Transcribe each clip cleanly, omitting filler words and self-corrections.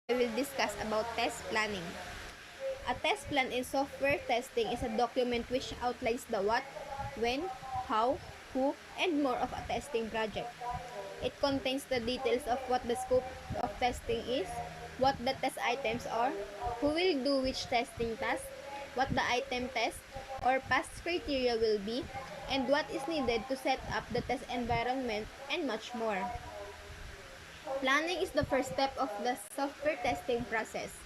I will discuss about test planning. A test plan in software testing is a document which outlines the what, when, how, who, and more of a testing project. It contains the details of what the scope of testing is, what the test items are, who will do which testing task, what the item test or pass criteria will be, and what is needed to set up the test environment, and much more. Planning is the first step of the software testing process.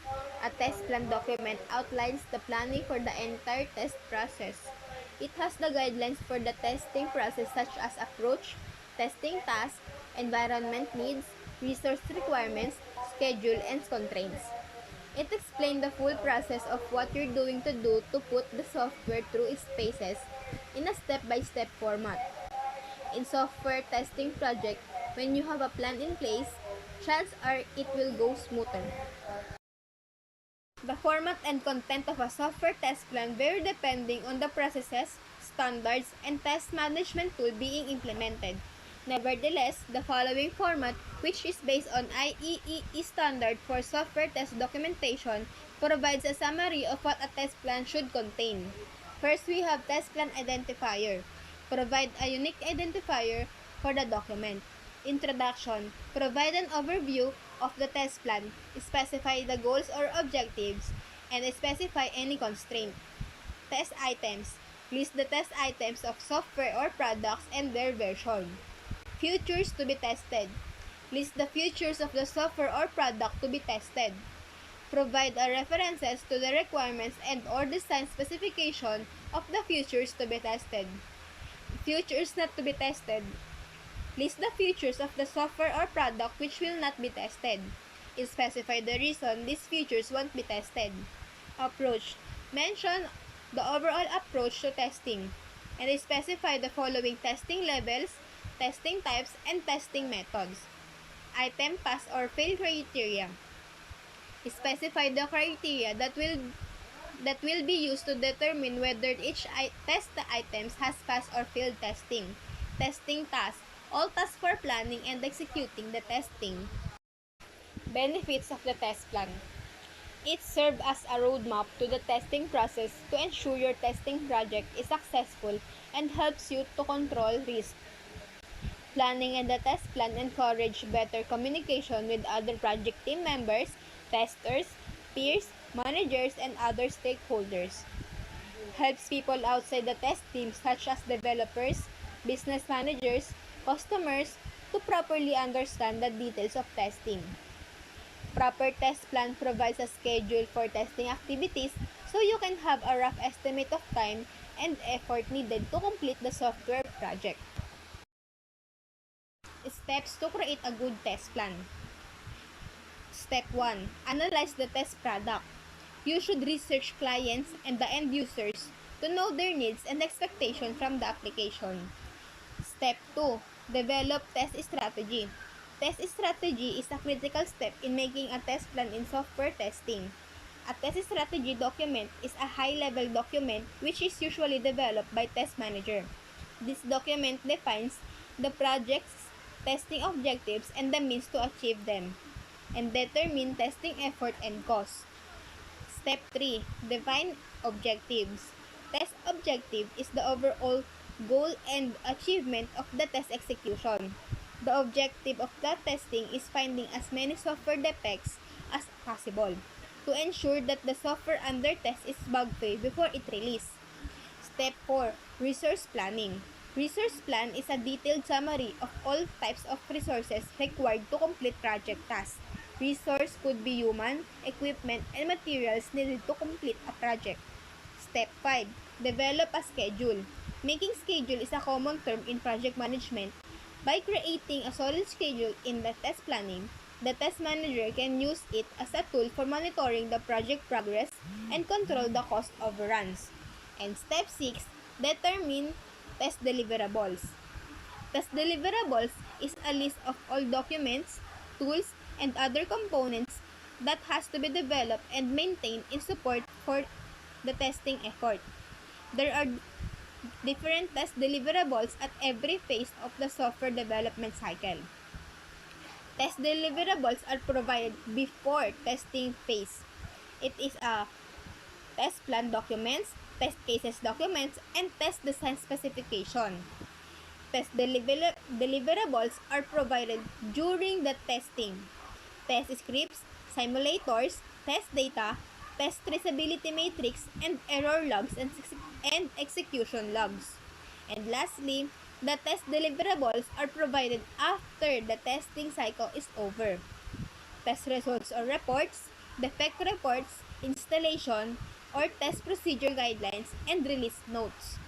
A test plan document outlines the planning for the entire test process. It has the guidelines for the testing process such as approach, testing task, environment needs, resource requirements, schedule, and constraints. It explains the full process of what you're going to do to put the software through its phases in a step-by-step format. In software testing project, when you have a plan in place, chances are it will go smoother. The format and content of a software test plan vary depending on the processes, standards, and test management tool being implemented. Nevertheless, the following format, which is based on IEEE standard for software test documentation, provides a summary of what a test plan should contain. First, we have test plan identifier. Provide a unique identifier for the document. Introduction. Provide an overview of the test plan, specify the goals or objectives, and specify any constraint. Test items. List the test items of software or products and their version. Features to be tested. List the features of the software or product to be tested. Provide a references to the requirements and or design specification of the features to be tested. Features not to be tested. List the features of the software or product which will not be tested. Specify the reason these features won't be tested. Approach. Mention the overall approach to testing and specify the following testing levels, testing types, and testing methods. Item pass or fail criteria. Specify the criteria that will be used to determine whether each test items has passed or failed testing. Testing tasks. All tasks for planning and executing the testing. Benefits of the test plan. It serves as a roadmap to the testing process to ensure your testing project is successful and helps you to control risk. Planning and the test plan encourage better communication with other project team members, testers, peers, managers, and other stakeholders. Helps people outside the test team such as developers, business managers, customers to properly understand the details of testing. Proper test plan provides a schedule for testing activities so you can have a rough estimate of time and effort needed to complete the software project. Steps to create a good test plan. Step 1. Analyze the test product. You should research clients and the end users to know their needs and expectations from the application. Step 2. Develop test strategy. Test strategy is a critical step in making a test plan in software testing. A test strategy document is a high-level document which is usually developed by test manager. This document defines the project's testing objectives and the means to achieve them, and determine testing effort and cost. Step 3. Define objectives. Test objective is the overall goal and achievement of the test execution. The objective of the testing is finding as many software defects as possible to ensure that the software under test is bug-free before it release. Step 4. Resource planning. Resource plan is a detailed summary of all types of resources required to complete project tasks. Resource could be human, equipment, and materials needed to complete a project. Step 5. Develop a schedule. Making schedule is a common term in project management. By creating a solid schedule in the test planning, the test manager can use it as a tool for monitoring the project progress and control the cost overruns. And step 6. Determine test deliverables. Test deliverables is a list of all documents, tools, and other components that has to be developed and maintained in support for the testing effort. There are different test deliverables at every phase of the software development cycle. Test deliverables are provided before testing phase. It is a test plan documents, test cases documents, and test design specification. Deliverables are provided during the testing. Test scripts, simulators, test data, test traceability matrix, and error logs and execution logs. And lastly, the test deliverables are provided after the testing cycle is over. Test results or reports, defect reports, installation, or test procedure guidelines, and release notes.